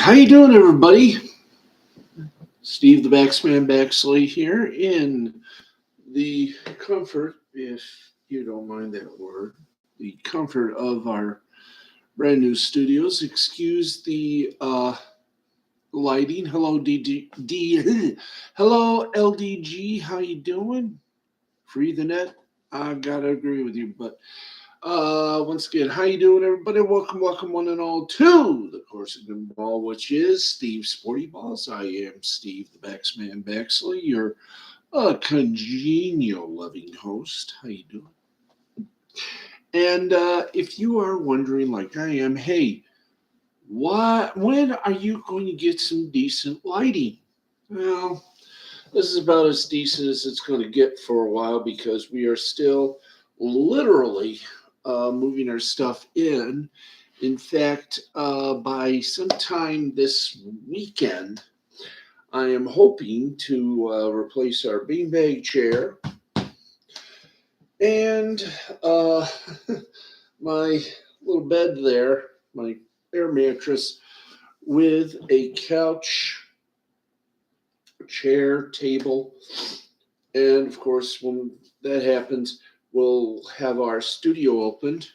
how you doing, everybody? Steve the Backsman Baxley here in the comfort, if you don't mind that word, the comfort of our brand new studios. Excuse the lighting. Hello, Hello, LDG. How you doing? Free the net. I gotta agree with you, but once again, how you doing, everybody? Welcome, one and all, to the Corsican Ball, which is Steve Sporty Balls. I am Steve, the Backsman Baxley, your congenial, loving host. How you doing? And if you are wondering, like I am, hey, when are you going to get some decent lighting? Well, this is about as decent as it's going to get for a while because we are still literally moving our stuff in. In fact, by sometime this weekend, I am hoping to replace our beanbag chair and my little bed there, my air mattress, with a couch, chair, table, and of course, when that happens, we'll have our studio opened.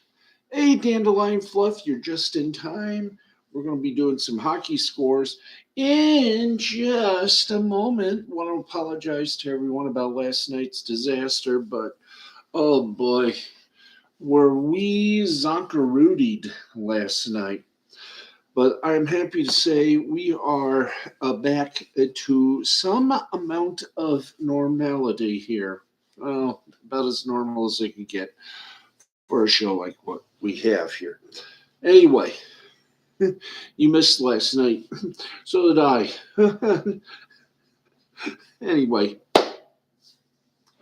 Hey, Dandelion Fluff, you're just in time. We're going to be doing some hockey scores in just a moment. Want to apologize to everyone about last night's disaster, but oh boy, were we zonkarootied last night. But I'm happy to say we are back to some amount of normality here. Well, about as normal as they can get for a show like what we have here. Anyway, you missed last night. So did I. Anyway,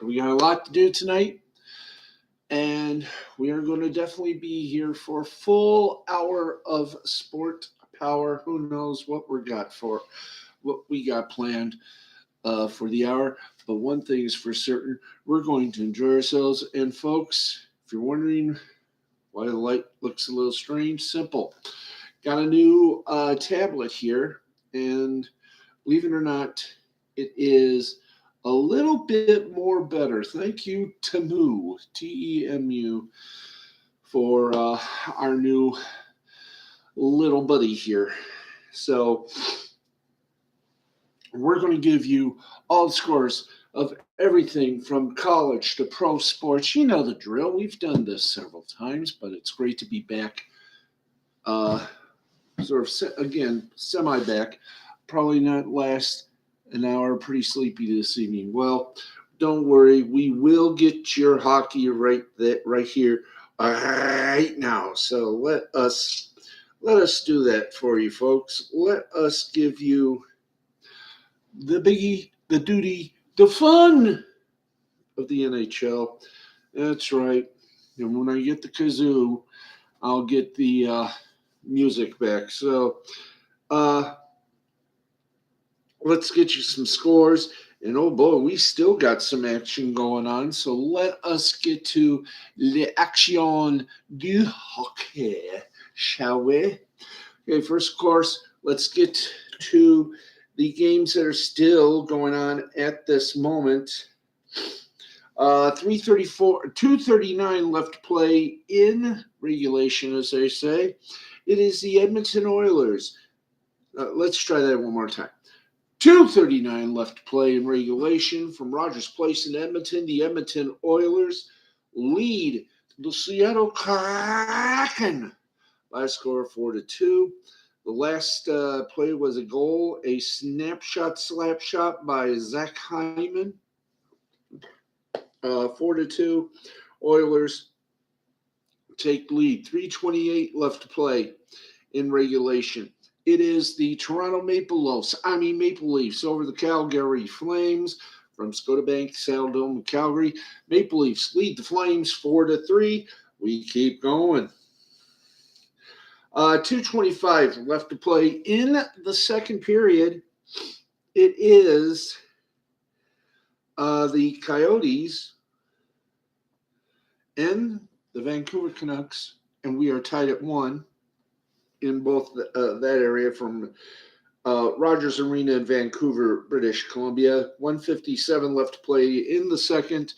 we got a lot to do tonight. And we are going to definitely be here for a full hour of sport power. Who knows what we got planned for the hour. But one thing is for certain, we're going to enjoy ourselves. And folks, if you're wondering why the light looks a little strange, simple. Got a new tablet here, and believe it or not, it is a little bit more better. Thank you, Temu, Temu, for our new little buddy here. So we're going to give you all the scores of everything from college to pro sports. You know the drill. We've done this several times, but it's great to be back. Again, semi back. Probably not last an hour. Pretty sleepy this evening. Well, don't worry. We will get your hockey right here right now. So let us do that for you, folks. Let us give you the biggie, the duty, the fun of the NHL. That's right. And when I get the kazoo, I'll get the music back. So let's get you some scores. And oh boy, we still got some action going on. So let us get to l'action du hockey, shall we? Okay, first, of course, let's get to the games that are still going on at this moment. 2:39 left to play in regulation, as they say. It is the Edmonton Oilers. Let's try that one more time. 2:39 left to play in regulation from Rogers Place in Edmonton. The Edmonton Oilers lead the Seattle Kraken by a score of 4-2. The last play was a goal, a slap shot by Zach Hyman. 4-2. Oilers take lead. 3:28 left to play in regulation. It is the Toronto Maple Leafs over the Calgary Flames from Scotiabank, Saddledome, Calgary. Maple Leafs lead the Flames 4-3. We keep going. 2:25 left to play in the second period. It is the Coyotes and the Vancouver Canucks, and we are tied at 1 in both that area from Rogers Arena in Vancouver, British Columbia. 1:57 left to play in the second.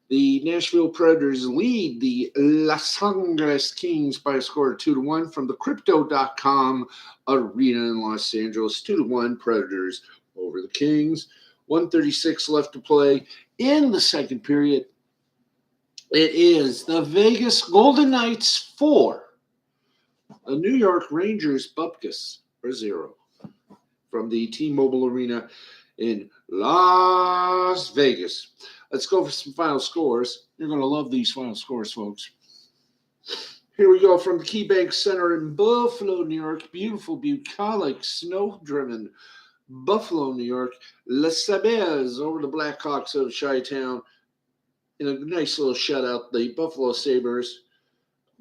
The Nashville Predators lead the Los Angeles Kings by a score of 2-1 from the Crypto.com arena in Los Angeles. 2-1 Predators over the Kings. 1:36 left to play in the second period. It is the Vegas Golden Knights 4, the New York Rangers Bupkis for 0 from the T-Mobile Arena in Las Vegas. Let's go for some final scores. You're going to love these final scores, folks. Here we go from the KeyBank Center in Buffalo, New York. Beautiful, bucolic, snow-driven Buffalo, New York. Les Sabres over the Blackhawks of Chi-Town. In a nice little shutout, the Buffalo Sabres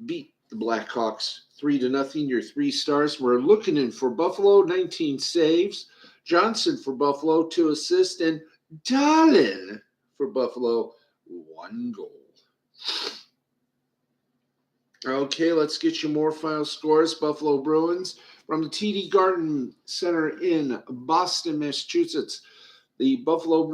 beat the Blackhawks 3-0. Your 3 stars. We're looking in for Buffalo, 19 saves. Johnson for Buffalo, 2 assists. And Dahlin for Buffalo, 1 goal. Okay, let's get you more final scores. Buffalo Bruins from the TD Garden Center in Boston, Massachusetts. The Boston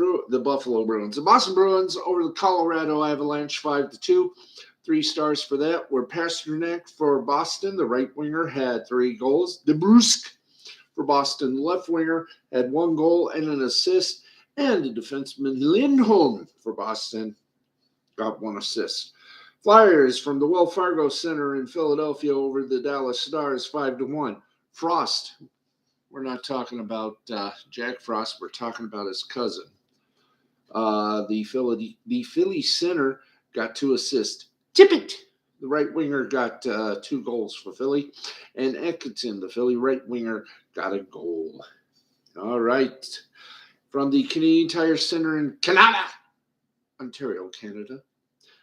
Bruins over the Colorado Avalanche 5-2. 3 stars for that were Pasternak for Boston. The right winger had 3 goals. DeBrusk for Boston, the left winger, had 1 goal and an assist. And the defenseman Lindholm for Boston got 1 assist. Flyers from the Wells Fargo Center in Philadelphia over the Dallas Stars 5-1. Frost. We're not talking about Jack Frost. We're talking about his cousin. The Philly center got 2 assists. Tippett, the right winger, got 2 goals for Philly. And Atkinson, the Philly right winger, got a goal. All right. From the Canadian Tire Center in Canada, Ontario, Canada.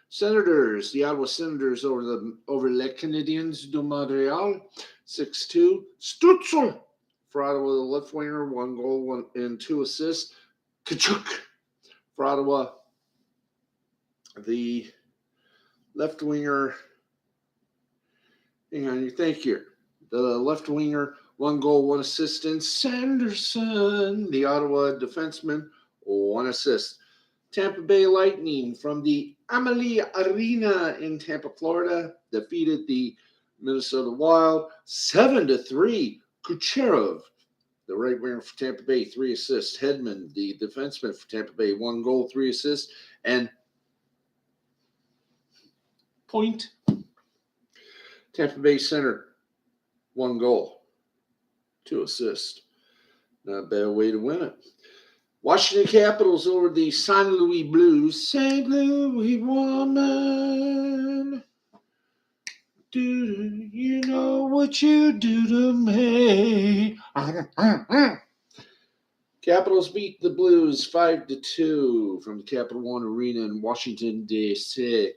Senators, the Ottawa Senators over Les Canadiens de Montreal, 6-2. Stutzel for Ottawa, the left winger, 1 goal, 1 and 2 assists. Kachuk for Ottawa, the left winger. Hang on, you think here. The left winger, 1 goal, 1 assist. And Sanderson, the Ottawa defenseman, 1 assist. Tampa Bay Lightning from the Amalie Arena in Tampa, Florida, defeated the Minnesota Wild 7-3. Kucherov, the right winger for Tampa Bay, 3 assists. Hedman, the defenseman for Tampa Bay, 1 goal, 3 assists. And Point, Tampa Bay center, 1 goal, 2 assists. Not a bad way to win it. Washington Capitals over the St. Louis Blues. St. Louis woman, do you know what you do to me? Capitals beat the Blues 5-2 from the Capital One Arena in Washington, D.C.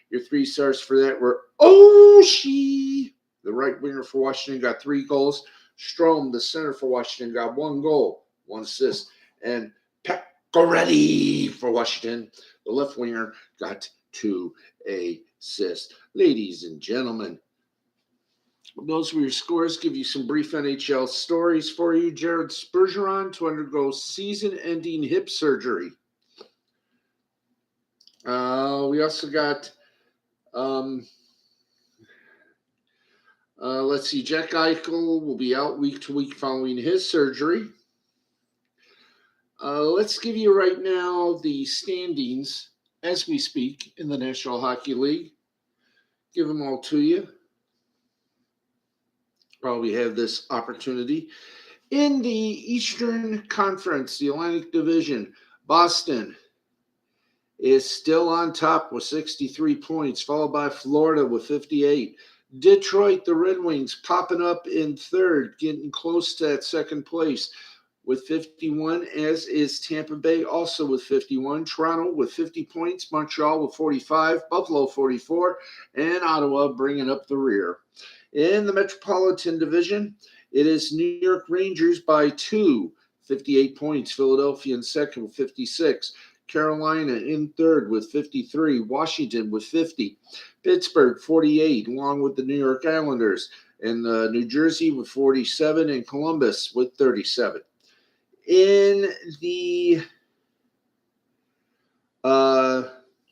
Your 3 stars for that were Oshie, the right winger for Washington, got 3 goals. Strome, the center for Washington, got 1 goal, 1 assist. And Pacioretty for Washington, the left winger, got 2 assists. Ladies and gentlemen, those were your scores. Give you some brief NHL stories for you. Jared Spurgeon to undergo season-ending hip surgery. We also got, let's see, Jack Eichel will be out week to week following his surgery. Let's give you right now the standings as we speak in the National Hockey League. Give them all to you while we have this opportunity. In the Eastern Conference, the Atlantic Division, Boston is still on top with 63 points, followed by Florida with 58. Detroit, the Red Wings, popping up in third, getting close to that second place with 51, as is Tampa Bay also with 51. Toronto with 50 points, Montreal with 45, Buffalo 44, and Ottawa bringing up the rear. In the Metropolitan Division, it is New York Rangers by 2, 58 points. Philadelphia in second with 56. Carolina in third with 53. Washington with 50. Pittsburgh 48, along with the New York Islanders. And New Jersey with 47, and Columbus with 37. In the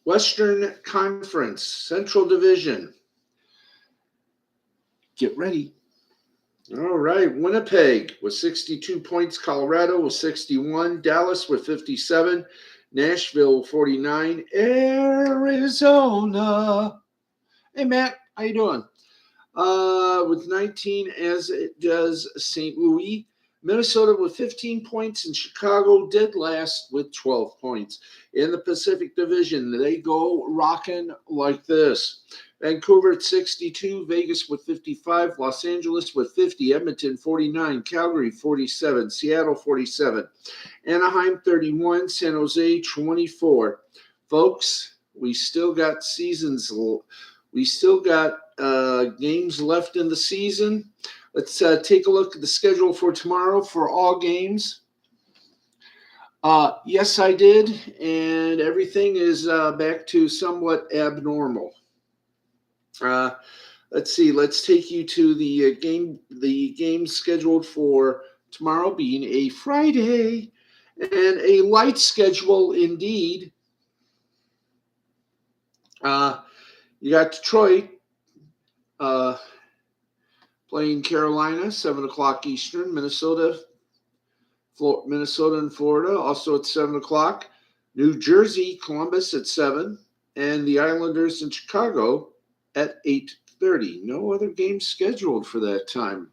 Western Conference Central Division, get ready. All right, Winnipeg with 62 points, Colorado with 61, Dallas with 57, Nashville 49, Arizona. Hey, Matt, how you doing? With 19, as it does St. Louis. Minnesota with 15 points, and Chicago dead last with 12 points. In the Pacific Division, they go rocking like this. Vancouver at 62, Vegas with 55, Los Angeles with 50, Edmonton 49, Calgary 47, Seattle 47, Anaheim 31, San Jose 24. Folks, we still got games left in the season. Let's take a look at the schedule for tomorrow for all games. Yes, I did, and everything is back to somewhat abnormal. Let's see. Let's take you to the game scheduled for tomorrow, being a Friday, and a light schedule indeed. You got Detroit playing Carolina, 7 o'clock Eastern. Minnesota and Florida also at 7 o'clock. New Jersey, Columbus at 7, and the Islanders in Chicago at 8:30. No other games scheduled for that time.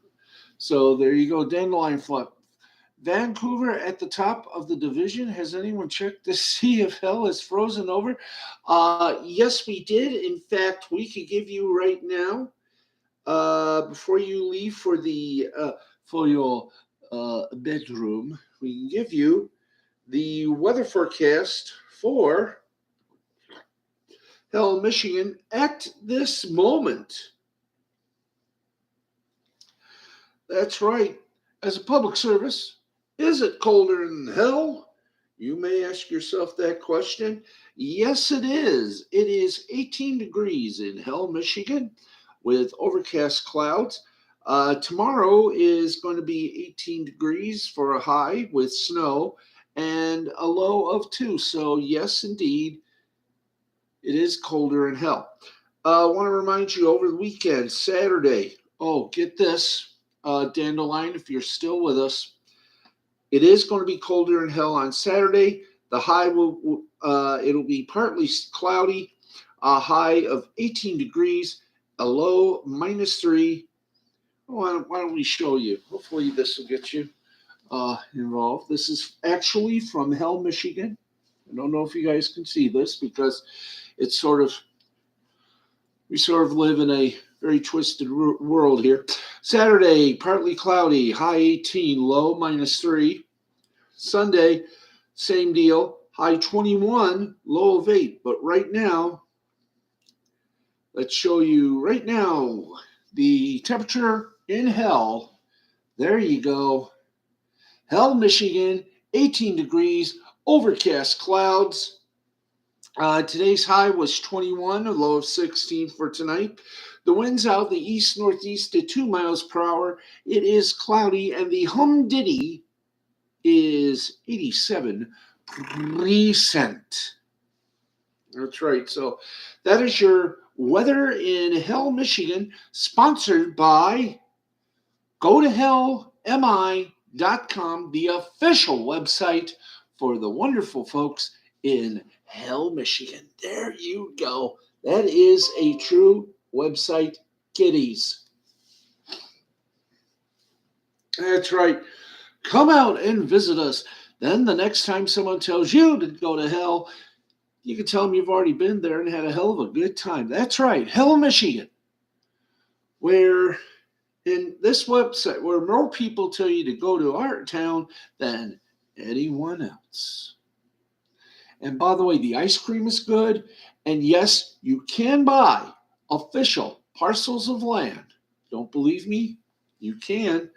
So there you go, Dandelion Flip. Vancouver at the top of the division. Has anyone checked to see if hell is frozen over? Yes, we did. In fact, we could give you right now, before you leave for your bedroom, we can give you the weather forecast for Hell, Michigan at this moment. That's right. As a public service, is it colder than hell? You may ask yourself that question. Yes, it is. It is 18 degrees in Hell, Michigan, with overcast clouds. Tomorrow is going to be 18 degrees for a high with snow and a low of 2. So, yes, indeed, it is colder in hell. I want to remind you, over the weekend, Saturday, get this, Dandelion, if you're still with us, it is going to be colder in hell on Saturday. The high it'll be partly cloudy, a high of 18 degrees, a low -3. Why don't we show you? Hopefully this will get you involved. This is actually from Hell, Michigan. I don't know if you guys can see this because it's we sort of live in a very twisted world here. Saturday, partly cloudy, high 18, low -3. Sunday, same deal, high 21, low of 8. But right now, let's show you right now the temperature in Hell. There you go. Hell, Michigan, 18 degrees, overcast clouds. Today's high was 21, a low of 16 for tonight. The wind's out the east-northeast at 2 miles per hour. It is cloudy, and the humidity is 87%. That's right. So that is your weather in Hell, Michigan, sponsored by GoToHellMI.com, the official website for the wonderful folks in Hell, Michigan. There you go. That is a true website, kiddies. That's right. Come out and visit us. Then the next time someone tells you to go to hell, you can tell them you've already been there and had a hell of a good time. That's right. Hell, Michigan. Where in this website, where more people tell you to go to our town than anyone else. And by the way, the ice cream is good. And yes, you can buy official parcels of land. Don't believe me? You can.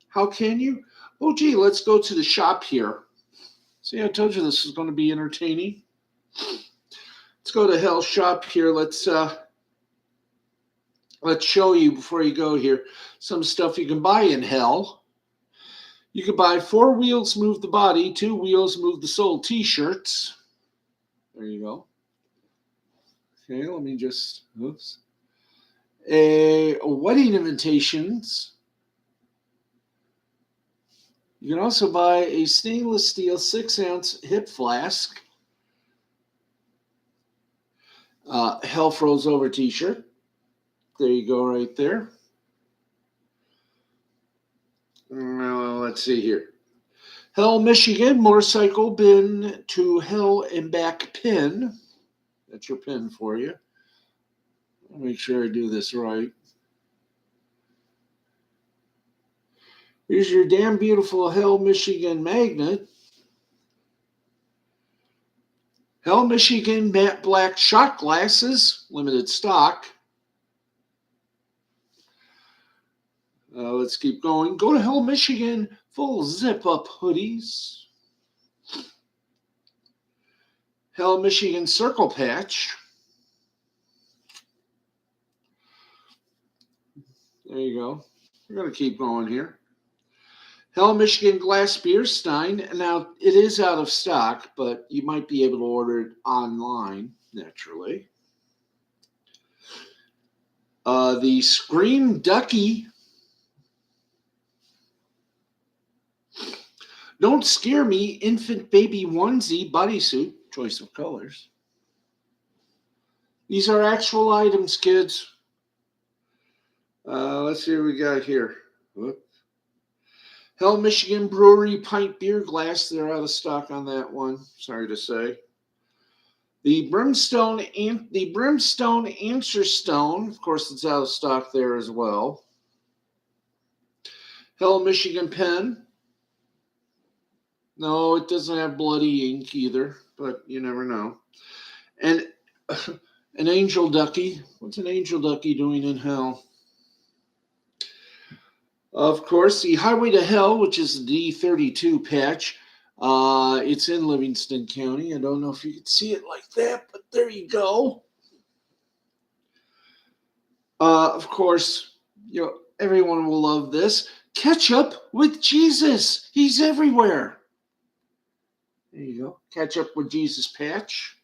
How can you? Oh, gee, let's go to the shop here. See, I told you this is going to be entertaining. Let's go to Hell Shop here. Let's show you before you go here some stuff you can buy in Hell. You can buy 4 wheels move the body, 2 wheels move the soul t-shirts. There you go. Okay, let me just, oops. A wedding invitations. You can also buy a stainless steel 6-ounce hip flask. Hell Froze Over t-shirt. There you go right there. Let's see here. Hell, Michigan, motorcycle bin to Hell and back pin. That's your pin for you. I'll make sure I do this right. Here's your damn beautiful Hell, Michigan magnet. Hell, Michigan matte black shot glasses, limited stock. Let's keep going. Go to Hell, Michigan, full zip-up hoodies. Hell, Michigan circle patch. There you go. We're going to keep going here. Hell, Michigan glass beer stein. Now, it is out of stock, but you might be able to order it online, naturally. The Scream Ducky. Don't Scare Me infant baby onesie bodysuit. Choice of colors. These are actual items, kids. Let's see what we got here. Whoop. Hell, Michigan Brewery pint beer glass. They're out of stock on that one. Sorry to say. The Brimstone Answer Stone. Of course, it's out of stock there as well. Hell, Michigan pen. No, it doesn't have bloody ink either, but you never know. And an angel ducky. What's an angel ducky doing in Hell? Of course, the Highway to Hell, which is the D32 patch. It's in Livingston County. I don't know if you can see it like that, but there you go. Of course, everyone will love this. Ketchup with Jesus. He's everywhere. There you go. Ketchup with Jesus patch.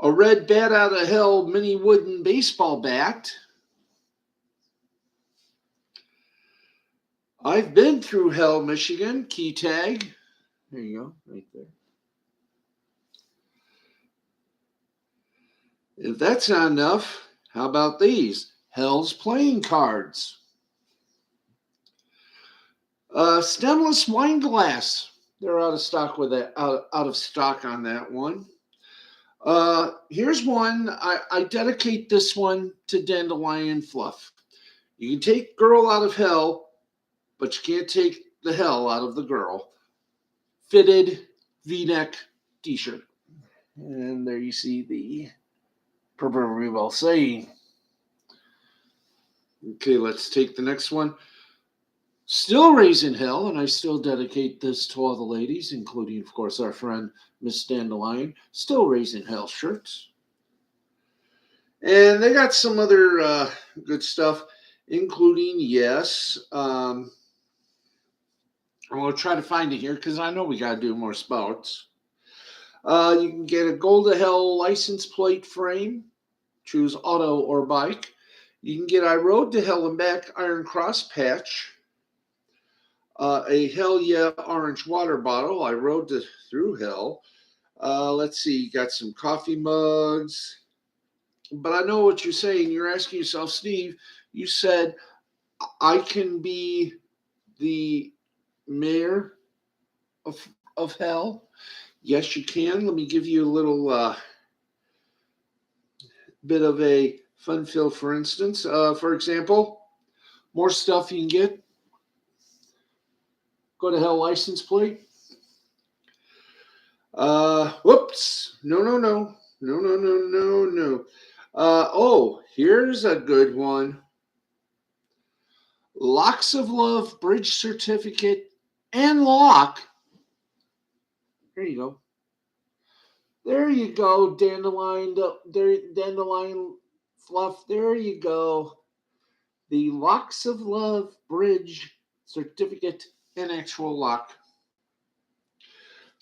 A red Bat Out of Hell mini wooden baseball bat. I've been through Hell, Michigan. Key tag. There you go, right there. If that's not enough, how about these? Hell's playing cards. Stemless wine glass. They're out of stock with that. Out of stock on that one. Here's one. I dedicate this one to Dandelion Fluff. You can take girl out of Hell, but you can't take the hell out of the girl. Fitted V-neck t-shirt. And there you see the proverbial saying. Okay, let's take the next one. Still raising Hell, and I still dedicate this to all the ladies, including, of course, our friend Miss Dandelion. Still raising Hell shirts. And they got some other good stuff, including, yes, I'm going to try to find it here because I know we got to do more spouts. You can get a Gold to Hell license plate frame. Choose auto or bike. You can get I Rode to Hell and Back Iron Cross patch. A Hell Yeah orange water bottle. I rode through Hell. Let's see. You got some coffee mugs. But I know what you're saying. You're asking yourself, Steve, you said I can be the mayor of Hell. Yes, you can. Let me give you a little bit of a fun fill, for instance. For example, more stuff you can get. Go to Hell license plate. Whoops. No. Oh, here's a good one. Locks of Love bridge certificate and lock There you go. There you go, dandelion. Dandelion fluff. There you go. The Locks of Love Bridge certificate and actual lock.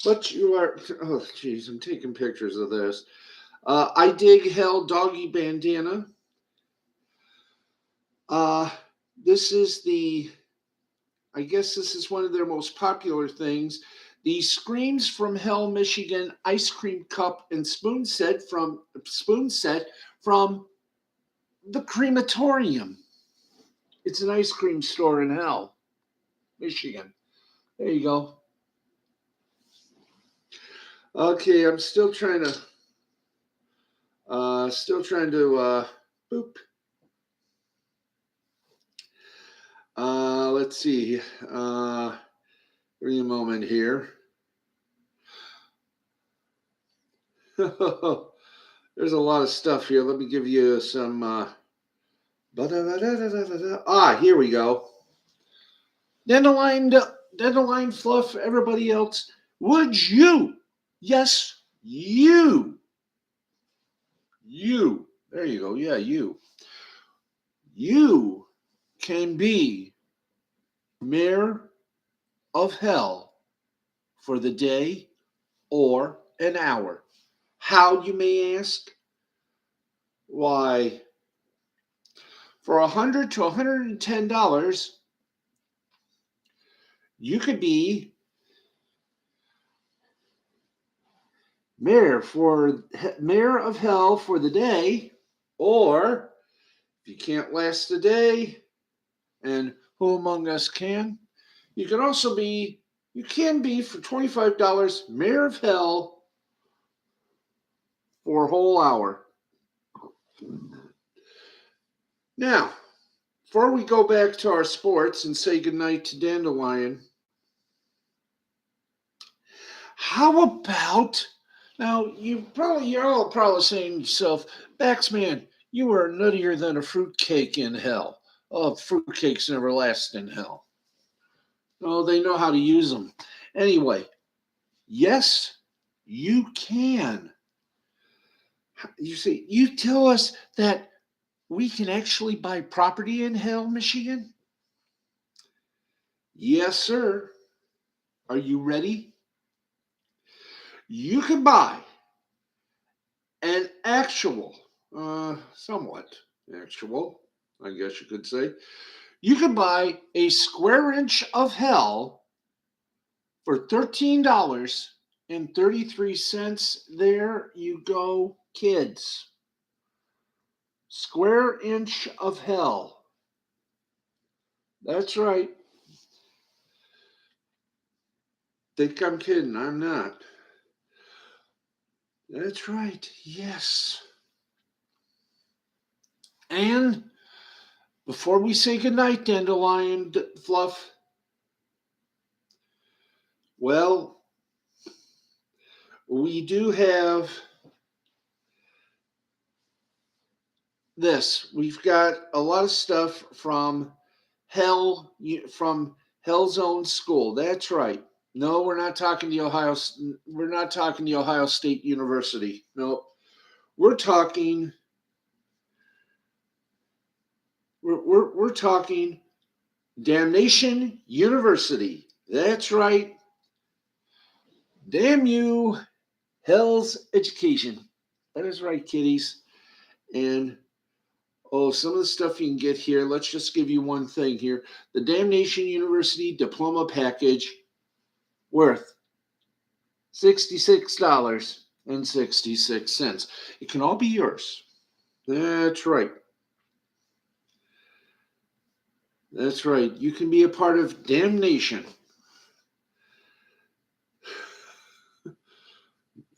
But you are. Oh, jeez, I'm taking pictures of this. I Dig Hell Doggy Bandana. This is I guess this is one of their most popular things. The Screams from Hell, Michigan ice cream cup and spoon set from the crematorium. It's an ice cream store in Hell, Michigan. There you go. Okay, I'm still trying to boop. Let's see. Give me a moment here. There's a lot of stuff here. Let me give you some. Here we go. Dandelion fluff. Everybody else, would you? Yes, you. You. There you go. Yeah, you. You can be mayor of hell for the day or an hour. How, you may ask? Why, for $100 to $110, you could be mayor of hell for the day, or if you can't last the day, and who among us can? You can be for $25 mayor of hell for a whole hour. Now, before we go back to our sports and say goodnight to Dandelion, how about, now you're all probably saying to yourself, Baxman, you are nuttier than a fruitcake in hell. Oh, fruitcakes never last in hell. No, they know how to use them. Anyway, yes, you can. You see, you tell us that we can actually buy property in Hell, Michigan? Yes, sir. Are you ready? You can buy an actual, somewhat actual, I guess you could say. You can buy a square inch of hell for $13.33. There you go, kids. Square inch of hell. That's right. Think I'm kidding. I'm not. That's right. Yes. And before we say goodnight, Dandelion Fluff, well, we do have this. We've got a lot of stuff from Hell's Own School. That's right. No, we're not talking the Ohio State University. No, we're talking Damnation University. That's right. Damn you, Hell's Education. That is right, kiddies. And some of the stuff you can get here. Let's just give you one thing here. The Damnation University Diploma Package, worth $66.66. It can all be yours. That's right. That's right. You can be a part of Damnation.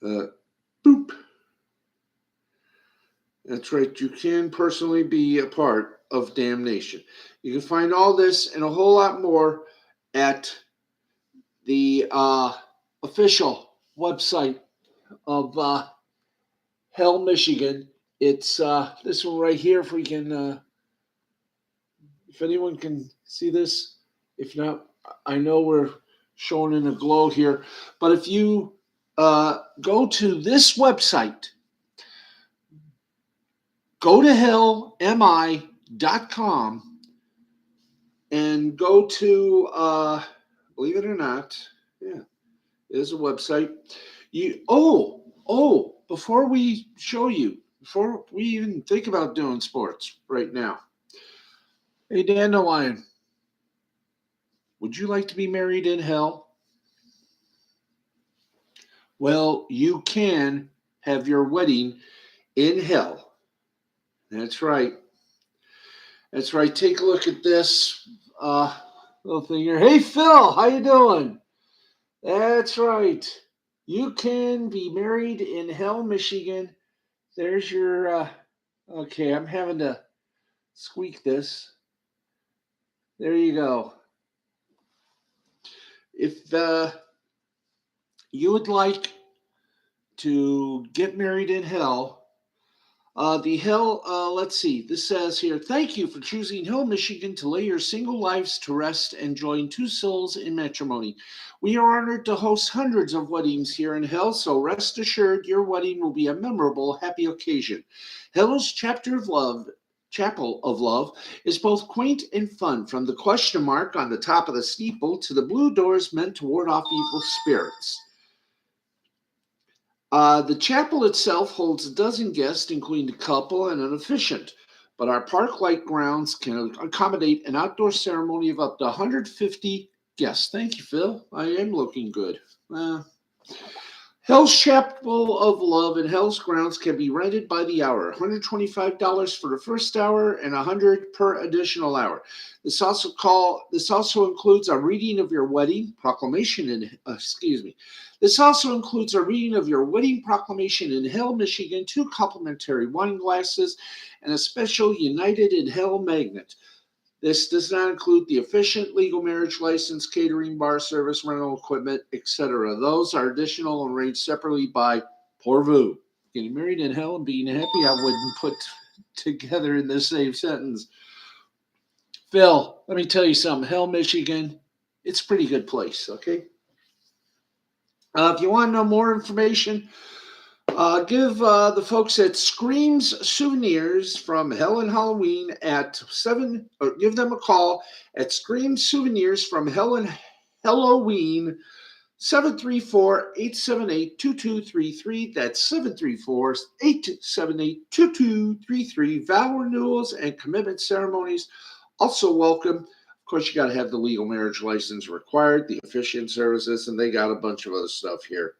Boop. That's right. You can personally be a part of Damnation. You can find all this and a whole lot more at the official website of Hell, Michigan. It's this one right here. If we can, if anyone can see this. If not, I know we're showing in a glow here. But if you go to this website. Go to hellmi.com and go to, believe it or not, yeah, it is a website. Before we show you, before we even think about doing sports right now, hey, Dandelion, would you like to be married in hell? Well, you can have your wedding in hell. That's right. That's right. Take a look at this little thing here. Hey, Phil, how you doing? That's right. You can be married in Hell, Michigan. There's your. Okay, I'm having to squeak this. There you go. If you would like to get married in Hell, let's see. This says here, thank you for choosing Hill, Michigan to lay your single lives to rest and join two souls in matrimony. We are honored to host hundreds of weddings here in Hill, so rest assured your wedding will be a memorable, happy occasion. Hill's Chapel of Love is both quaint and fun, from the question mark on the top of the steeple to the blue doors meant to ward off evil spirits. The chapel itself holds a dozen guests, including a couple and an officiant, but our park-like grounds can accommodate an outdoor ceremony of up to 150 guests. Thank you, Phil. I am looking good. Hell's Chapel of Love and Hell's Grounds can be rented by the hour, $125 for the first hour and $100 per additional hour. This also includes a reading of your wedding proclamation This also includes a reading of your wedding proclamation in Hell, Michigan, 2 complimentary wine glasses, and a special United in Hell magnet. This does not include the efficient legal marriage license, catering, bar service, rental equipment, etc. Those are additional and arranged separately by Pourvu. Getting married in hell and being happy, I wouldn't put together in the same sentence. Phil, let me tell you something. Hell, Michigan, it's a pretty good place, okay? If you want to know more information, give the folks at Screams Souvenirs from Hell and Halloween give them a call at Screams Souvenirs from Hell and Halloween, 734-878-2233. That's 734-878-2233. Vow renewals and commitment ceremonies also welcome. Of course, you got to have the legal marriage license required, the officiant services, and they got a bunch of other stuff here.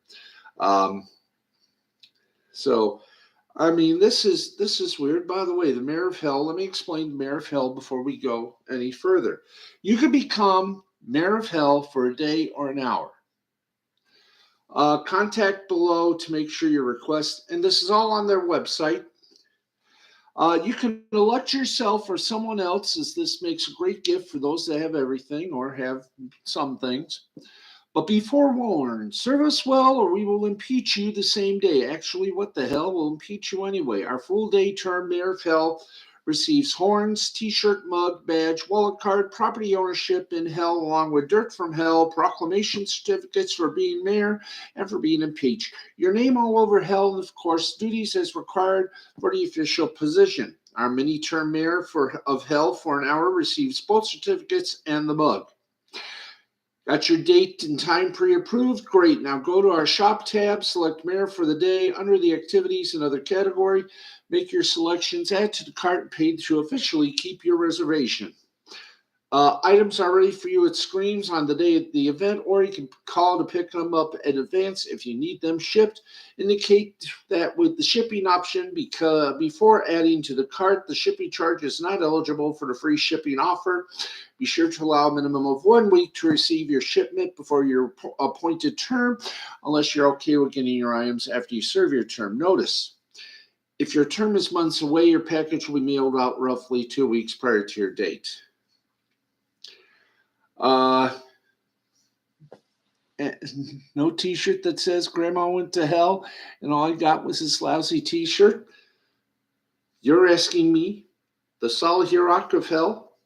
This is weird. By the way, the Mayor of Hell, let me explain the Mayor of Hell before we go any further. You can become Mayor of Hell for a day or an hour. Contact below to make sure your request, and this is all on their website. You can elect yourself or someone else, as this makes a great gift for those that have everything or have some things. But be forewarned, serve us well or we will impeach you the same day. Actually, what the hell, we'll impeach you anyway. Our full day term Mayor of Hell receives horns, t-shirt, mug, badge, wallet card, property ownership in Hell, along with dirt from Hell, proclamation certificates for being mayor and for being impeached. Your name all over Hell, and of course, duties as required for the official position. Our mini-term mayor of Hell for an hour receives both certificates and the mug. Got your date and time pre-approved? Great. Now go to our shop tab, select Mayor for the day. Under the activities and other category, make your selections, add to the cart, and pay to officially keep your reservation. Items are ready for you at Screams on the day of the event, or you can call to pick them up in advance if you need them shipped. Indicate that with the shipping option, because before adding to the cart, the shipping charge is not eligible for the free shipping offer. Be sure to allow a minimum of 1 week to receive your shipment before your appointed term, unless you're okay with getting your items after you serve your term. Notice, if your term is months away, your package will be mailed out roughly 2 weeks prior to your date. No t-shirt that says Grandma went to hell and all I got was this lousy t-shirt. You're asking me, the solid rock of hell?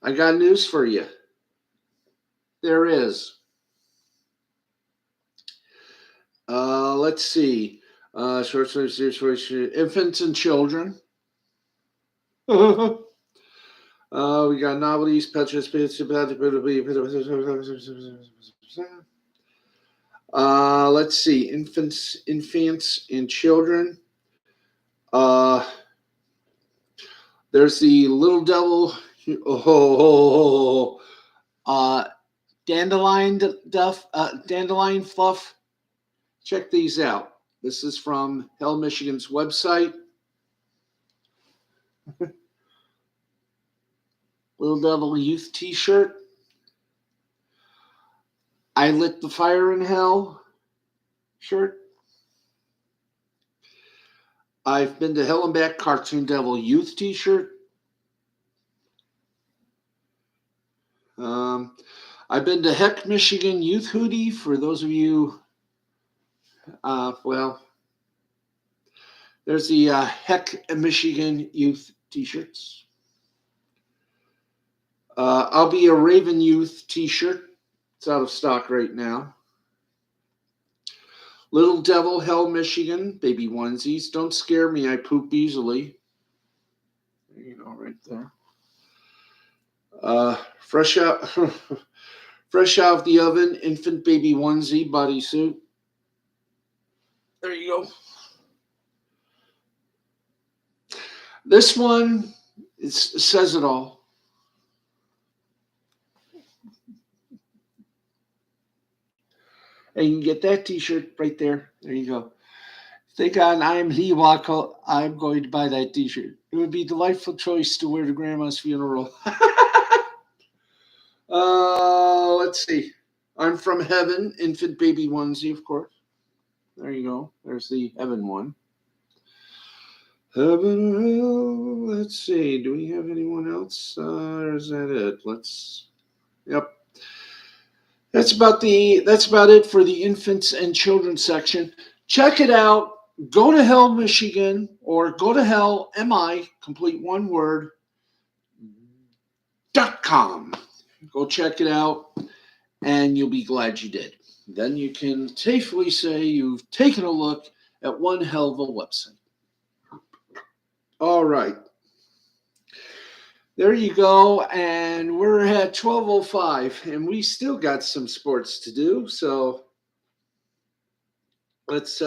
I got news for you. There is. Let's see. Short story, serious story, infants and children. We got novelties, pictures, let's see, infants and children. There's the Little Devil. Oh, dandelion fluff. Check these out. This is from Hell Michigan's website. Little Devil Youth T-shirt. I Lit the Fire in Hell shirt. I've Been to Hell and Back Cartoon Devil Youth T-shirt. I've been to Heck Michigan Youth hoodie for those of you. There's the Heck Michigan Youth T-shirts. I'll Be a Raven Youth T-shirt. It's out of stock right now. Little Devil Hell Michigan baby onesies. Don't scare me, I poop easily. There you go, right there. Fresh out of the oven, infant baby onesie bodysuit. There you go. This one says it all. And you can get that T-shirt right there. There you go. Thank God I am Lee Wacko. I'm going to buy that T-shirt. It would be a delightful choice to wear to Grandma's funeral. Let's see. I'm From Heaven, infant baby onesie, of course. There you go. There's the Heaven one. Heaven or hell. Let's see. Do we have anyone else? Or is that it? Yep. That's about it for the infants and children section. Check it out. Go to Hell Michigan or go to Hell MI, complete one word, .com. Go check it out and you'll be glad you did. Then you can safely say you've taken a look at one hell of a website. All right. There you go, and we're at 12:05, and we still got some sports to do, so let's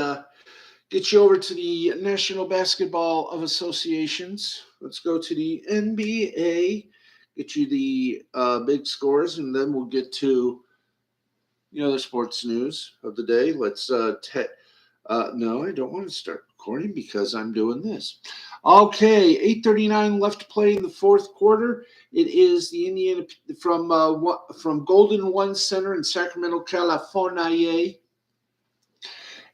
get you over to the National Basketball of Associations. Let's go to the NBA, get you the big scores, and then we'll get to the sports news of the day. Let's no, I don't want to start recording because I'm doing this. Okay, 8:39 left to play in the fourth quarter. It is the Indiana from Golden One Center in Sacramento, California.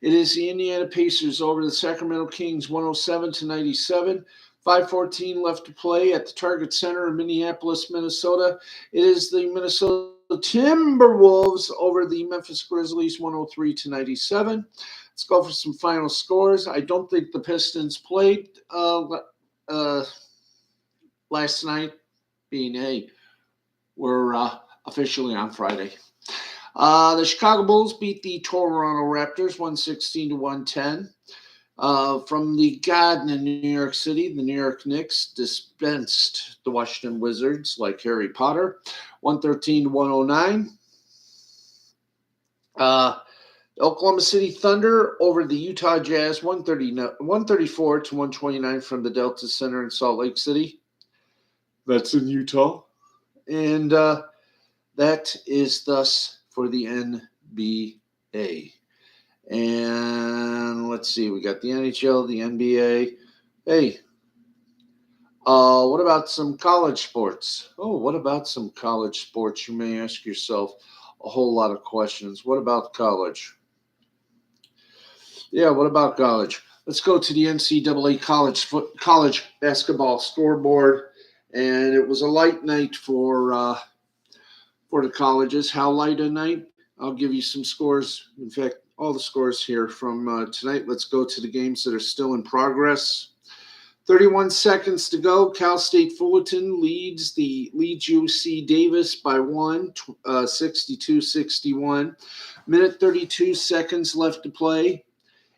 It is the Indiana Pacers over the Sacramento Kings, 107-97. 5:14 left to play at the Target Center in Minneapolis, Minnesota. It is the Minnesota Timberwolves over the Memphis Grizzlies, 103-97. Let's go for some final scores. I don't think the Pistons played last night, being we're officially on Friday. The Chicago Bulls beat the Toronto Raptors 116-110. From the Garden in New York City, the New York Knicks dispensed the Washington Wizards like Harry Potter, 113-109. Oklahoma City Thunder over the Utah Jazz, 134-129 from the Delta Center in Salt Lake City. That's in Utah. And that is thus for the NBA. And let's see, we got the NHL, the NBA. Hey, what about some college sports? Oh, what about some college sports? You may ask yourself a whole lot of questions. What about college? Yeah, what about college? Let's go to the NCAA college basketball scoreboard. And it was a light night for the colleges. How light a night? I'll give you some scores. In fact, all the scores here from tonight. Let's go to the games that are still in progress. 31 seconds to go. Cal State Fullerton leads UC Davis by 62-61. Minute 32 seconds left to play.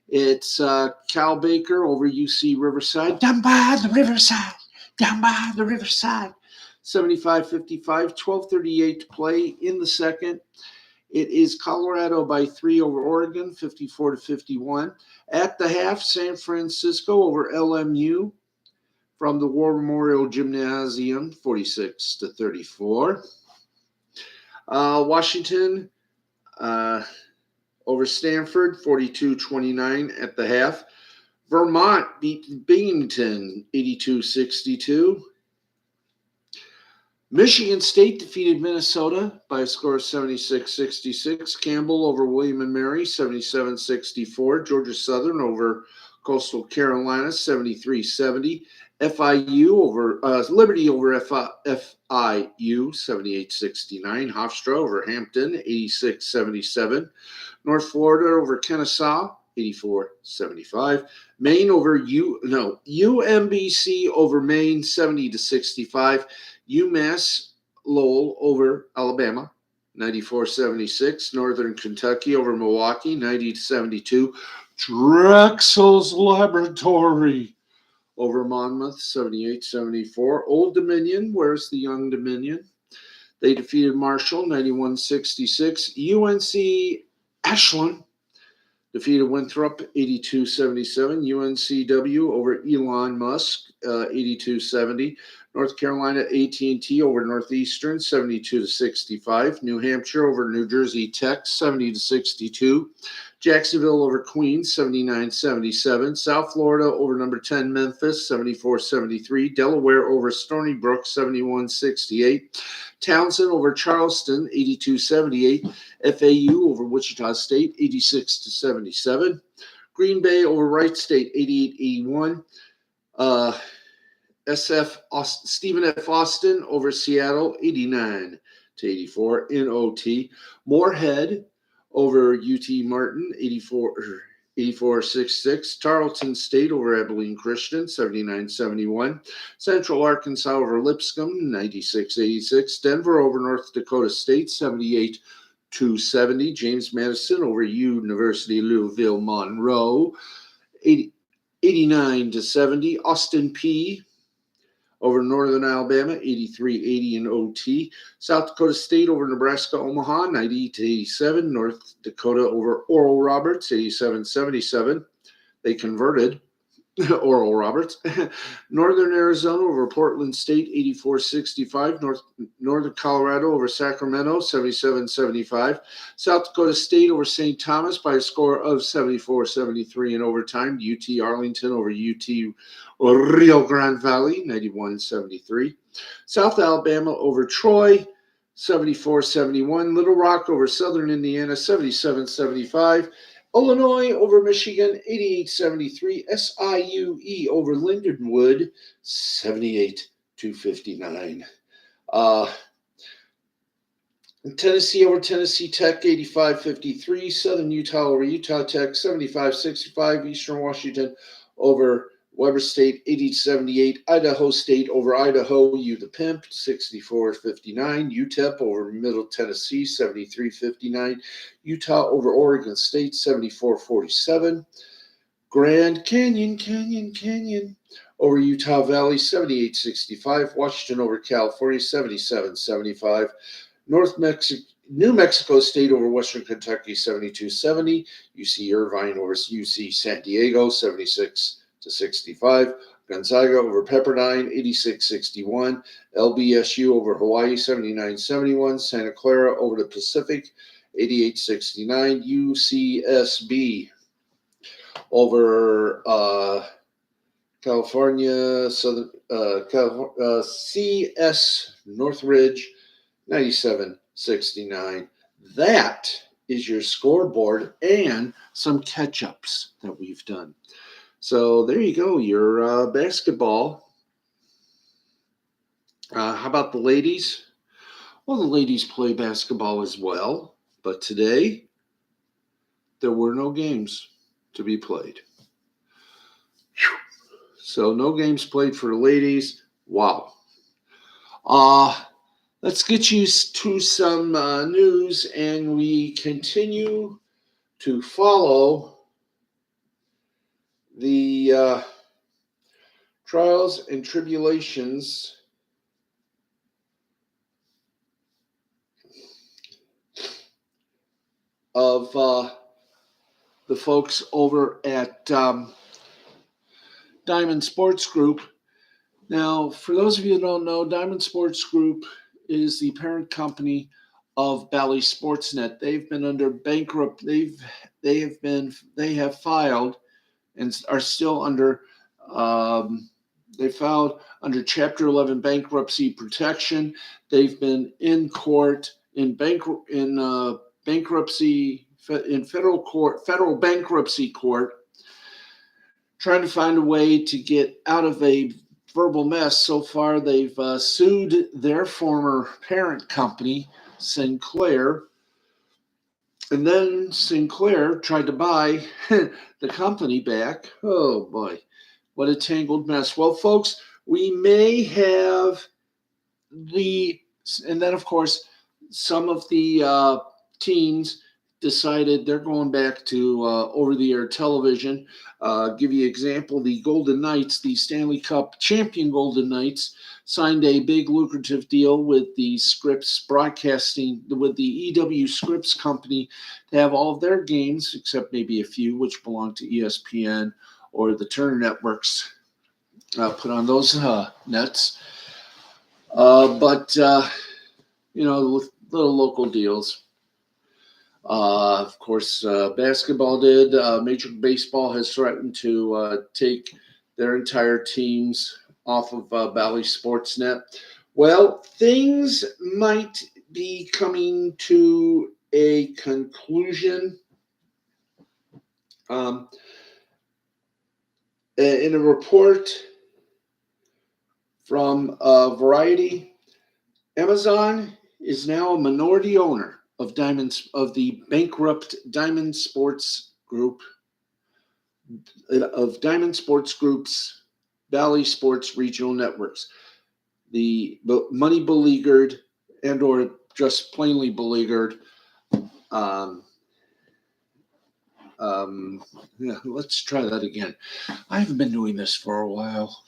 It's Cal Baker over UC Riverside. Down by the riverside. Down by the riverside. 75-55. 12:38 to play in the second. It is Colorado by 3 over Oregon, 54-51. At the half, San Francisco over LMU from the War Memorial Gymnasium, 46-34. Washington over Stanford, 42-29 at the half. Vermont beat Binghamton, 82-62. Michigan State defeated Minnesota by a score of 76-66. Campbell over William & Mary, 77-64. Georgia Southern over Coastal Carolina, 73-70. FIU over Liberty over FIU, 78-69. Hofstra over Hampton, 86-77. North Florida over Kennesaw, 84-75. Maine over UMBC over Maine, 70-65. UMass Lowell over Alabama, 94-76. Northern Kentucky over Milwaukee, 90-72. Drexel's Laboratory over Monmouth, 78-74. Old Dominion, where's the Young Dominion? They defeated Marshall, 91-66. UNC Ashland defeated Winthrop, 82-77. UNCW over Elon Musk, 82-70. North Carolina A&T over Northeastern, 72-65. New Hampshire over New Jersey Tech, 70-62. Jacksonville over Queens, 79-77. South Florida over number 10 Memphis, 74-73. Delaware over Stony Brook, 71-68. Townsend over Charleston, 82-78. FAU over Wichita State, 86-77. Green Bay over Wright State, 88-81. Stephen F. Austin over Seattle, 89-84 in OT. Moorhead over UT Martin, 84-66. Tarleton State over Abilene Christian, 79-71. Central Arkansas over Lipscomb, 96-86. Denver over North Dakota State, 78-70. James Madison over University of Louisville Monroe, 89-70. Austin Peay over Northern Alabama, 83-80 in OT. South Dakota State over Nebraska Omaha, 90-87. North Dakota over Oral Roberts, 87-77. They converted. Oral Roberts. Northern Arizona over Portland State, 84-65. Northern Colorado over Sacramento, 77-75. South Dakota State over St. Thomas by a score of 74-73 in overtime. UT Arlington over UT Rio Grande Valley, 91-73. South Alabama over Troy, 74-71. Little Rock over Southern Indiana, 77-75. Illinois over Michigan, 88-73. SIUE over Lindenwood, 78-59. Tennessee over Tennessee Tech, 85-53. Southern Utah over Utah Tech, 75-65. Eastern Washington over Weber State, 80-78. Idaho State over Idaho, U the Pimp, 64-59. UTEP over Middle Tennessee, 73-59. Utah over Oregon State, 74-47. Grand Canyon over Utah Valley, 78-65. Washington over California, 77-75. New Mexico State over Western Kentucky, 72-70. UC Irvine over UC San Diego, 76-65. Gonzaga over Pepperdine, 86-61. LBSU over Hawaii, 79-71. Santa Clara over the Pacific, 88-69. UCSB over California, CS Northridge, 97-69. That is your scoreboard and some catch-ups that we've done. So there you go, your basketball. How about the ladies? Well, the ladies play basketball as well, but today there were no games to be played. So no games played for the ladies. Wow. Let's get you to some news, and we continue to follow the trials and tribulations of the folks over at Diamond Sports Group. Now, for those of you who don't know, Diamond Sports Group is the parent company of Bally Sportsnet. They've been under bankrupt. They have filed and are still under. They filed under Chapter 11 bankruptcy protection. They've been in court in bankruptcy in federal bankruptcy court, trying to find a way to get out of a verbal mess. So far, they've sued their former parent company, Sinclair, and then Sinclair tried to buy the company back. Oh boy, what a tangled mess. Well, folks, we may have and then of course, some of the teams decided they're going back to over-the-air television. Give you an example, the Golden Knights, the Stanley Cup champion Golden Knights, signed a big lucrative deal with the Scripps Broadcasting, with the EW Scripps company, to have all of their games, except maybe a few, which belong to ESPN or the Turner Networks, put on those nets. But with little local deals. Of course, basketball did. Major League Baseball has threatened to take their entire teams off of Bally Sportsnet. Well, things might be coming to a conclusion. In a report from Variety, Amazon is now a minority owner of the bankrupt Diamond Sports Group, of Diamond Sports Group's Bally Sports regional networks. The money beleaguered and or just plainly beleaguered. Let's try that again. I haven't been doing this for a while.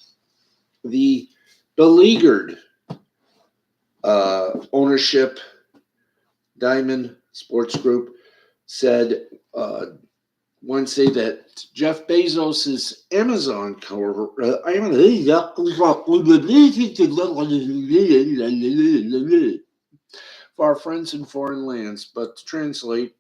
The beleaguered ownership, Diamond Sports Group, said Wednesday that Jeff Bezos's Amazon for our friends in foreign lands, but to translate,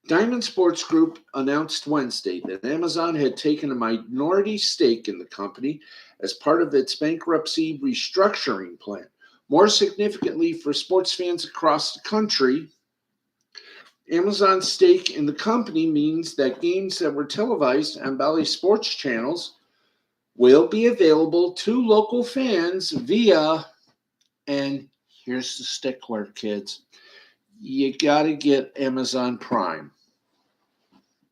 Diamond Sports Group announced Wednesday that Amazon had taken a minority stake in the company as part of its bankruptcy restructuring plan. More significantly for sports fans across the country, Amazon's stake in the company means that games that were televised on Bally Sports channels will be available to local fans via, and here's the stickler, kids, you got to get Amazon Prime.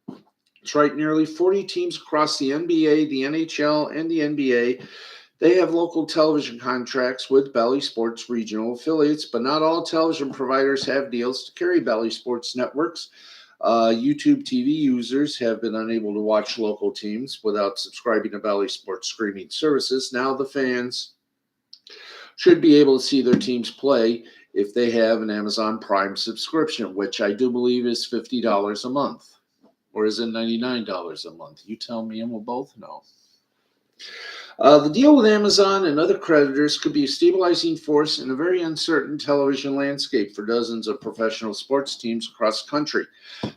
That's right, nearly 40 teams across the NBA, the NHL, and the NBA, they have local television contracts with Bally Sports regional affiliates, but not all television providers have deals to carry Bally Sports networks. YouTube TV users have been unable to watch local teams without subscribing to Bally Sports streaming services. Now the fans should be able to see their teams play if they have an Amazon Prime subscription, which I do believe is $50 a month. Or is it $99 a month? You tell me and we'll both know. The deal with Amazon and other creditors could be a stabilizing force in a very uncertain television landscape for dozens of professional sports teams across the country.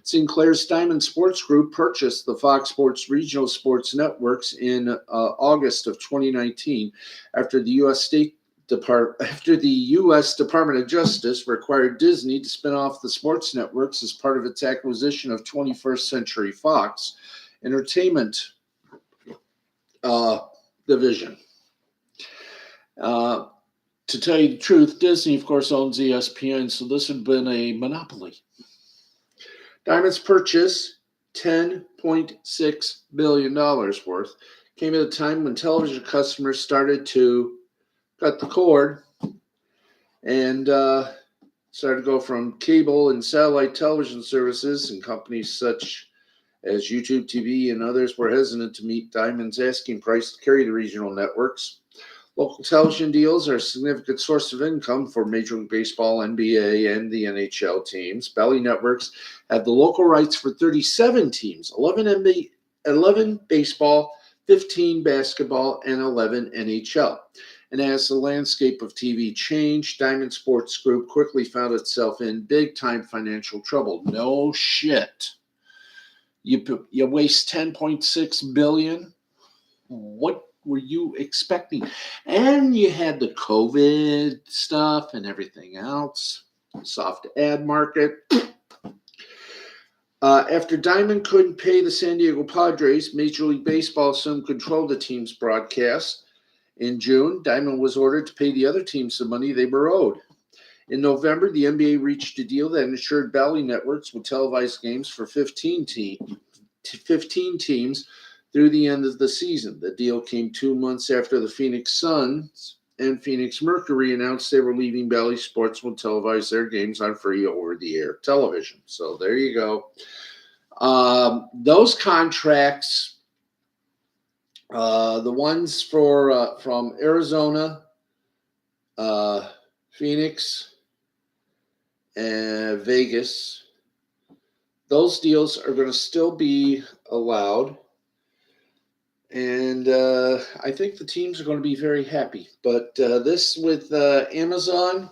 Sinclair's Diamond Sports Group purchased the Fox Sports regional sports networks in August of 2019 after the U.S. Department of Justice required Disney to spin off the sports networks as part of its acquisition of 21st Century Fox Entertainment division. To tell you the truth, Disney, of course, owns ESPN, so this had been a monopoly. Diamond's purchase, $10.6 billion worth, came at a time when television customers started to cut the cord and started to go from cable and satellite television services, and companies such as YouTube TV and others were hesitant to meet Diamond's asking price to carry the regional networks. Local television deals are a significant source of income for Major League Baseball, NBA, and the NHL teams. Bally Networks have the local rights for 37 teams, 11 NBA, 11 baseball, 15 basketball, and 11 NHL. And as the landscape of TV changed, Diamond Sports Group quickly found itself in big-time financial trouble. No shit. You waste $10.6 billion. What were you expecting? And you had the COVID stuff and everything else, soft ad market. After Diamond couldn't pay the San Diego Padres, Major League Baseball assumed control of the team's broadcast. In June, Diamond was ordered to pay the other teams the money they were owed. In November, the NBA reached a deal that ensured Bally Networks would televise games for 15 teams through the end of the season. The deal came 2 months after the Phoenix Suns and Phoenix Mercury announced they were leaving Bally Sports would televise their games on free over-the-air television. So there you go. Those contracts, the ones from Arizona, Phoenix, and Vegas, those deals are going to still be allowed. And I think the teams are going to be very happy. But this with Amazon,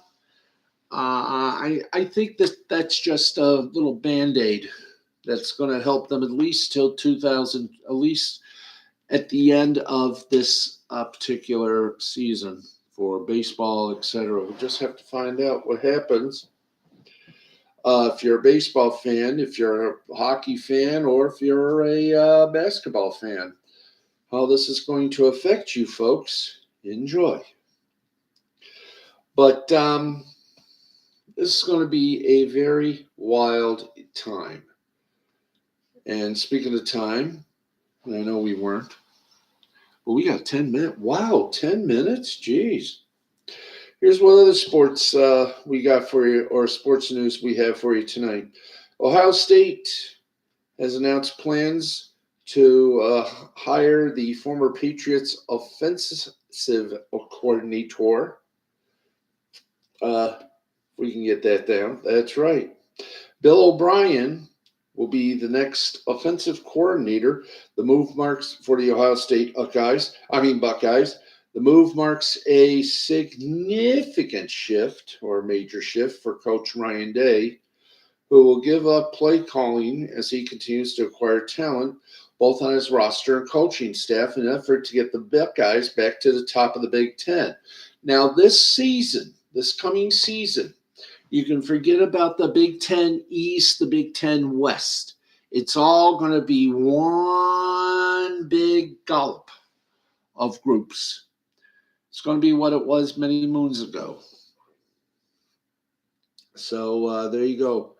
I think that's just a little Band-Aid that's going to help them at least till 2000, at least at the end of this particular season for baseball, etc. We'll just have to find out what happens. If you're a baseball fan, if you're a hockey fan, or if you're a basketball fan, how this is going to affect you folks, enjoy. But this is going to be a very wild time. And speaking of time, I know we weren't, but we got 10 minutes. Wow, 10 minutes? Jeez. Here's what other sports we got for you, or sports news we have for you tonight. Ohio State has announced plans to hire the former Patriots offensive coordinator. We can get that down. That's right. Bill O'Brien will be the next offensive coordinator. The move marks for the Ohio State Buckeyes. The move marks a significant shift or major shift for Coach Ryan Day, who will give up play calling as he continues to acquire talent, both on his roster and coaching staff, in an effort to get the Buckeyes back to the top of the Big Ten. Now, this coming season, you can forget about the Big Ten East, the Big Ten West. It's all going to be one big gulp of groups. It's going to be what it was many moons ago. So there you go.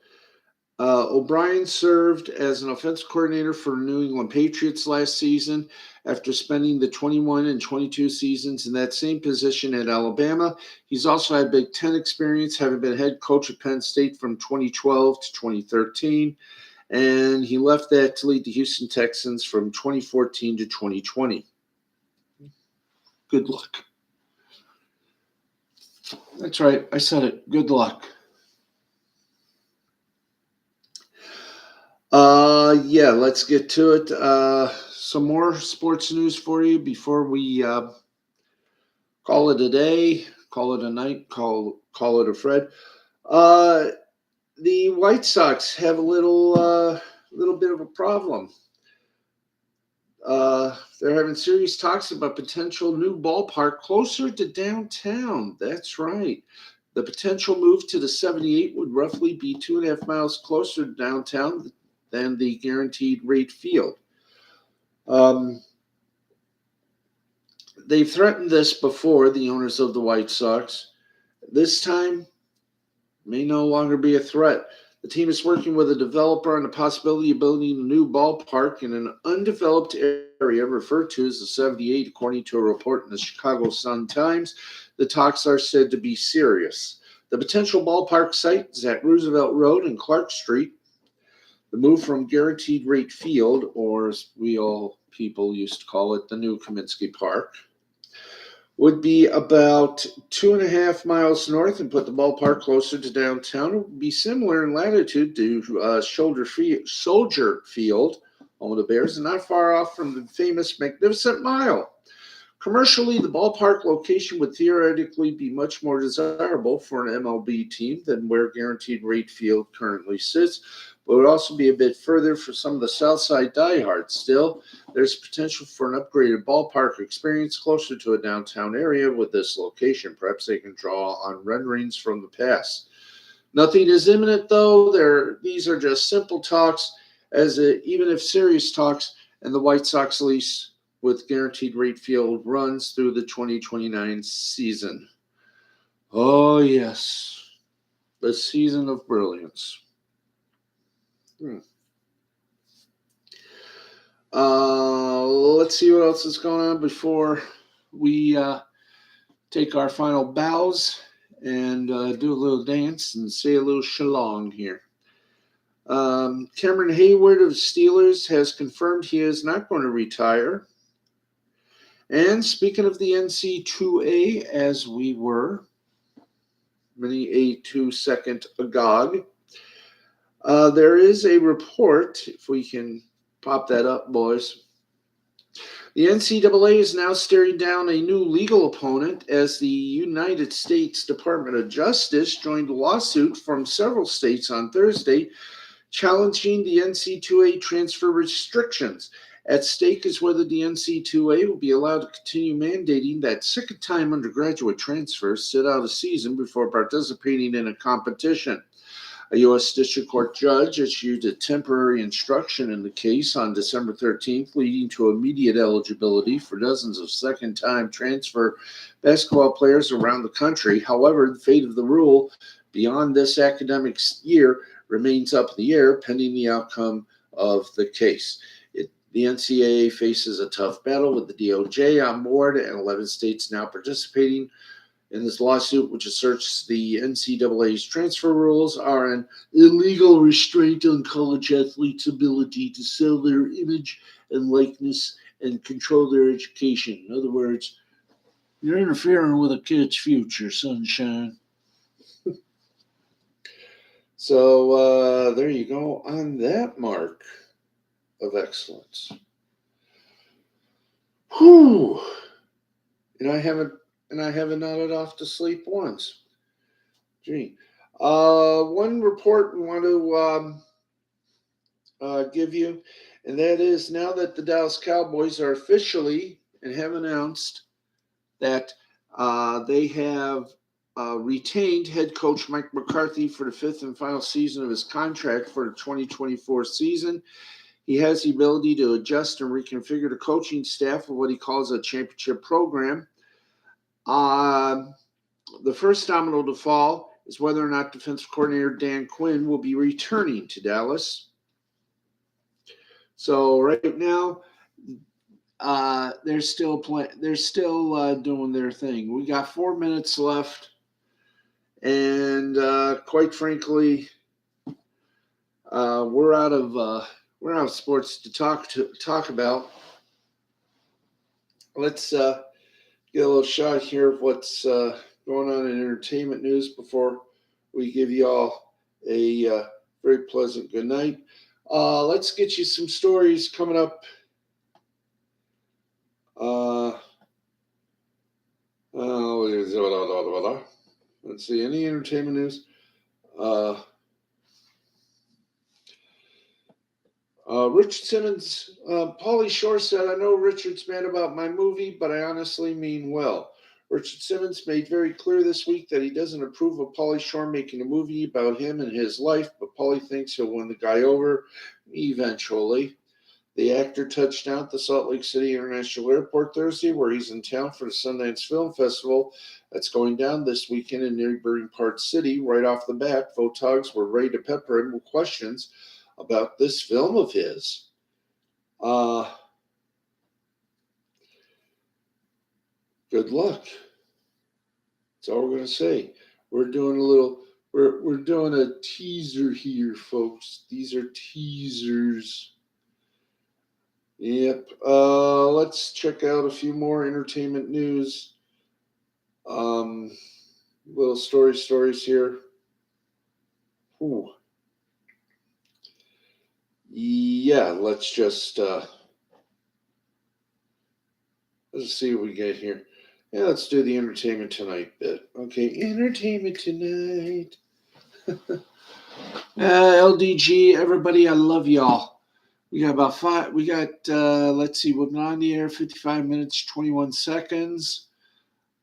O'Brien served as an offensive coordinator for the New England Patriots last season after spending the 21 and 22 seasons in that same position at Alabama. He's also had Big Ten experience, having been head coach at Penn State from 2012 to 2013, and he left that to lead the Houston Texans from 2014 to 2020. Good luck. That's right, I said it. Good luck. Let's get to it. Some more sports news for you before we call it a day, call it a night, call it a Fred. The White Sox have a little bit of a problem. They're having serious talks about potential new ballpark closer to downtown. That's right. The potential move to the 78 would roughly be 2.5 miles closer to downtown than the guaranteed rate field. They've threatened this before, the owners of the White Sox. This time may no longer be a threat. The team is working with a developer on the possibility of building a new ballpark in an undeveloped area, referred to as the 78, according to a report in the Chicago Sun-Times. The talks are said to be serious. The potential ballpark site is at Roosevelt Road and Clark Street. The move from Guaranteed Rate Field, or as we all people used to call it, the new Kaminsky Park, would be about 2.5 miles north and put the ballpark closer to downtown. It would be similar in latitude to Soldier Field, home of the Bears, and not far off from the famous Magnificent Mile. Commercially, the ballpark location would theoretically be much more desirable for an MLB team than where Guaranteed Rate Field currently sits, but would also be a bit further for some of the Southside diehards. Still, there's potential for an upgraded ballpark experience closer to a downtown area with this location. Perhaps they can draw on renderings from the past. Nothing is imminent, though. These are just simple talks, even if serious talks, and the White Sox lease with Guaranteed Rate Field runs through the 2029 season. Oh, yes. The season of brilliance. Let's see what else is going on before we take our final bows and do a little dance and say a little shalong here. Cameron Hayward of the Steelers has confirmed he is not going to retire. And speaking of the NC2A, as we were, many a 2-second agog, there is a report, if we can pop that up, boys. The NCAA is now staring down a new legal opponent as the United States Department of Justice joined a lawsuit from several states on Thursday challenging the NC2A transfer restrictions. At stake is whether the NC2A will be allowed to continue mandating that second-time undergraduate transfers sit out a season before participating in a competition. A U.S. District Court judge issued a temporary instruction in the case on December 13th, leading to immediate eligibility for dozens of second-time transfer basketball players around the country. However, the fate of the rule beyond this academic year remains up in the air, pending the outcome of the case. The NCAA faces a tough battle with the DOJ on board and 11 states now participating in this lawsuit, which asserts the NCAA's transfer rules are an illegal restraint on college athletes' ability to sell their image and likeness and control their education. In other words, you're interfering with a kid's future, sunshine. So there you go on that mark of excellence. Whew. And I haven't nodded off to sleep once. Gee. One report we want to give you, and that is now that the Dallas Cowboys are officially and have announced that they have retained head coach Mike McCarthy for the 5th and final season of his contract for the 2024 season. He has the ability to adjust and reconfigure the coaching staff of what he calls a championship program. The first domino to fall is whether or not defensive coordinator Dan Quinn will be returning to Dallas. So right now, they're still doing their thing. We got 4 minutes left, and quite frankly, we're out of sports to talk about. Let's get a little shot here of what's going on in entertainment news before we give you all a very pleasant good night. Let's get you some stories coming up. Let's see, any entertainment news? Richard Simmons, Pauly Shore said, "I know Richard's mad about my movie, but I honestly mean well." Richard Simmons made very clear this week that he doesn't approve of Pauly Shore making a movie about him and his life, but Pauly thinks he'll win the guy over eventually. The actor touched down at the Salt Lake City International Airport Thursday, where he's in town for the Sundance Film Festival that's going down this weekend in neighboring Park City. Right off the bat, photogs were ready to pepper him with questions about this film of his. good luck. That's all we're gonna say. We're doing a little. We're doing a teaser here, folks. These are teasers. Yep. Let's check out a few more entertainment news. Little stories here. Ooh. Yeah, let's just let's see what we get here. Yeah, let's do the entertainment tonight bit. Okay, entertainment tonight. LDG, everybody, I love y'all. We got about five. We got let's see, we've been on the air 55 minutes 21 seconds.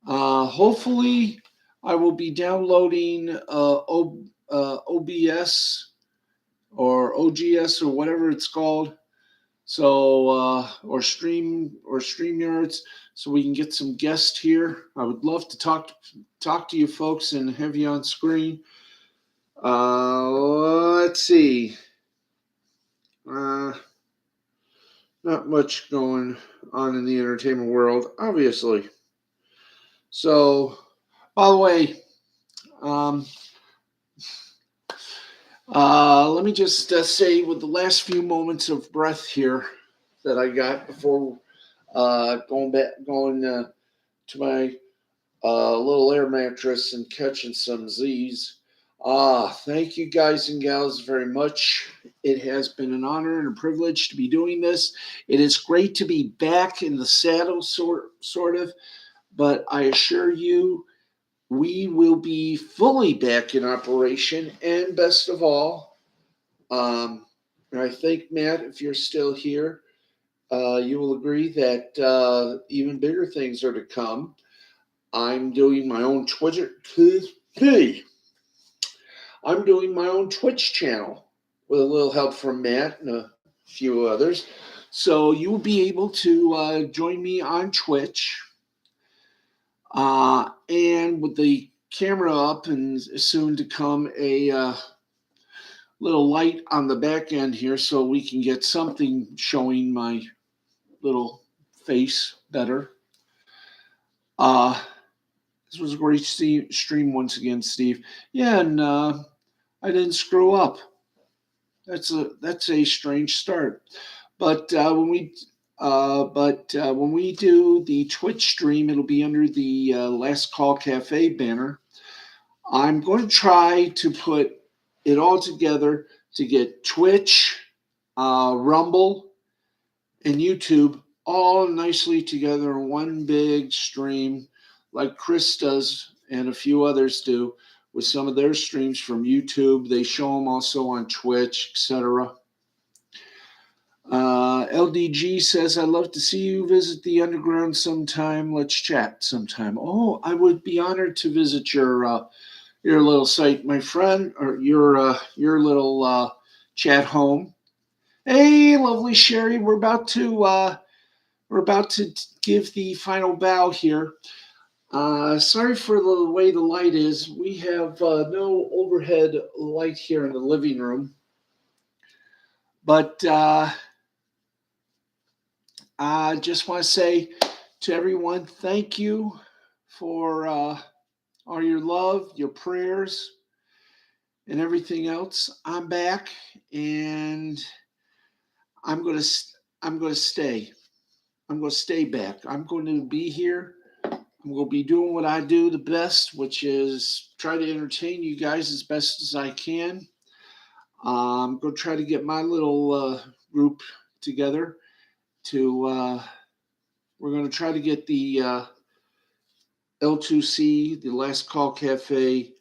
Hopefully, I will be downloading OBS or OGS or whatever it's called. So or StreamYards, so we can get some guests here. I would love to talk to you folks and have you on screen. Let's see. Not much going on in the entertainment world, obviously. So, by the way, let me just say, with the last few moments of breath here that I got before going to my little air mattress and catching some Z's. Thank you guys and gals very much. It has been an honor and a privilege to be doing this. It is great to be back in the saddle, sort of, but I assure you, we will be fully back in operation. And best of all, I think, Matt, if you're still here, you will agree that even bigger things are to come. I'm doing my own I'm doing my own Twitch channel with a little help from Matt and a few others. So you will be able to join me on Twitch. And with the camera up and soon to come a little light on the back end here so we can get something showing my little face better. This was a great stream once again, Steve. Yeah, and I didn't screw up. That's a strange start. But when we do the Twitch stream, it'll be under the Last Call Cafe banner. I'm going to try to put it all together to get Twitch, Rumble, and YouTube all nicely together in one big stream, like Chris does and a few others do with some of their streams from YouTube. They show them also on Twitch, etc. LDG says, I'd love to see you visit the underground sometime. Let's chat sometime. Oh, I would be honored to visit your little site, my friend, or your little chat home. Hey, lovely Sherry, we're about to give the final bow here. Sorry for the way the light is. We have no overhead light here in the living room, but I just want to say to everyone, thank you for all your love, your prayers, and everything else. I'm back, and I'm gonna stay. I'm going to stay back. I'm going to be here. I'm going to be doing what I do the best, which is try to entertain you guys as best as I can. I'm going to try to get my little group together to. We're going to try to get the L2C, the Last Call Cafe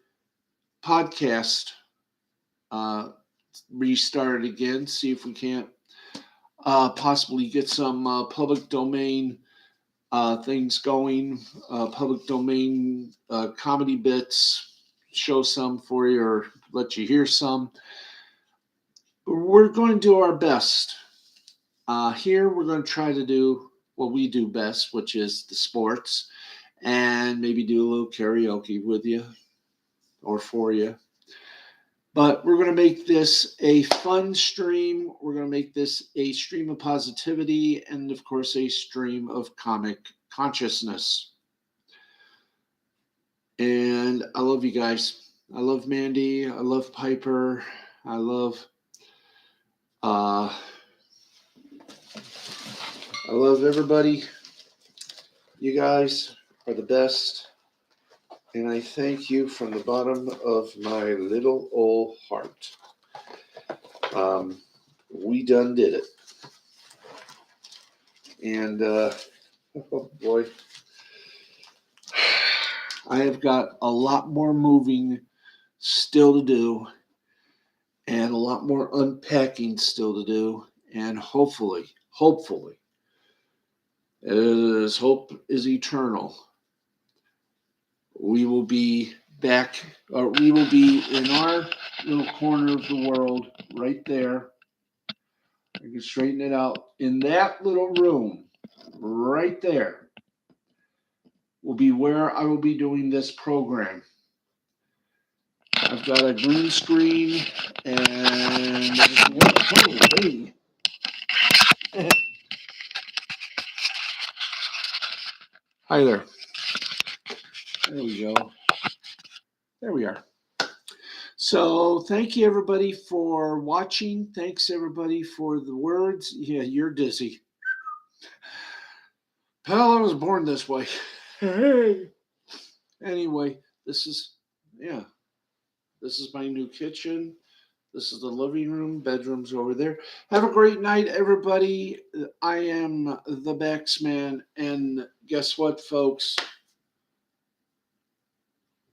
podcast restarted again. See if we can't possibly get some public domain things going, public domain comedy bits, show some for you or let you hear some. We're going to do our best. Here we're going to try to do what we do best, which is the sports, and maybe do a little karaoke with you or for you. But we're going to make this a fun stream. We're going to make this a stream of positivity and, of course, a stream of comic consciousness. I love you guys. I love Mandy. I love Piper. I love everybody. You guys are the best. And I thank you from the bottom of my little old heart. We done did it. And, oh boy, I have got a lot more moving still to do and a lot more unpacking still to do. And hopefully, as hope is eternal, we will be back, or we will be in our little corner of the world right there. I can straighten it out. In that little room right there will be where I will be doing this program. I've got a green screen and hey. Hi there. There we go. There we are. So thank you everybody for watching. Thanks everybody for the words. Yeah, you're dizzy. Pal, I was born this way. Anyway, this is my new kitchen. This is the living room. Bedroom's over there. Have a great night, everybody. I am the Baxman, and guess what, folks?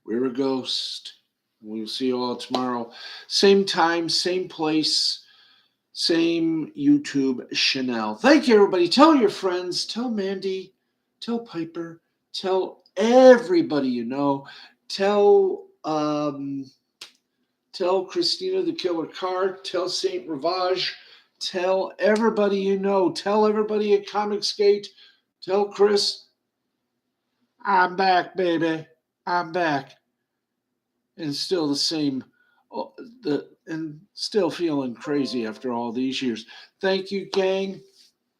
We're a ghost. We'll see you all tomorrow. Same time, same place, same YouTube channel. Thank you, everybody. Tell your friends. Tell Mandy. Tell Piper. Tell everybody you know. Tell Christina the Killer Car. Tell Saint Ravage. Tell everybody you know. Tell everybody at Comics Gate. Tell Chris, I'm back, baby. I'm back. And still the same, and still feeling crazy after all these years. Thank you, gang.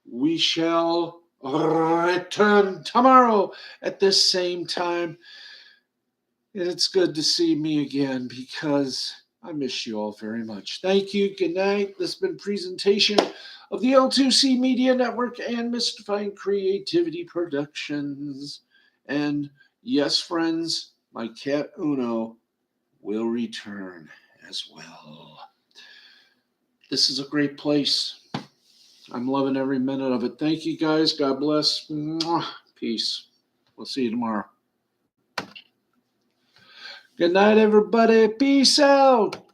We shall return tomorrow at this same time. And it's good to see me again because I miss you all very much. Thank you. Good night. This has been a presentation of the L2C Media Network and Mystifying Creativity Productions. And yes, friends, my cat Uno will return as well. This is a great place. I'm loving every minute of it. Thank you, guys. God bless. Peace. We'll see you tomorrow. Good night, everybody. Peace out.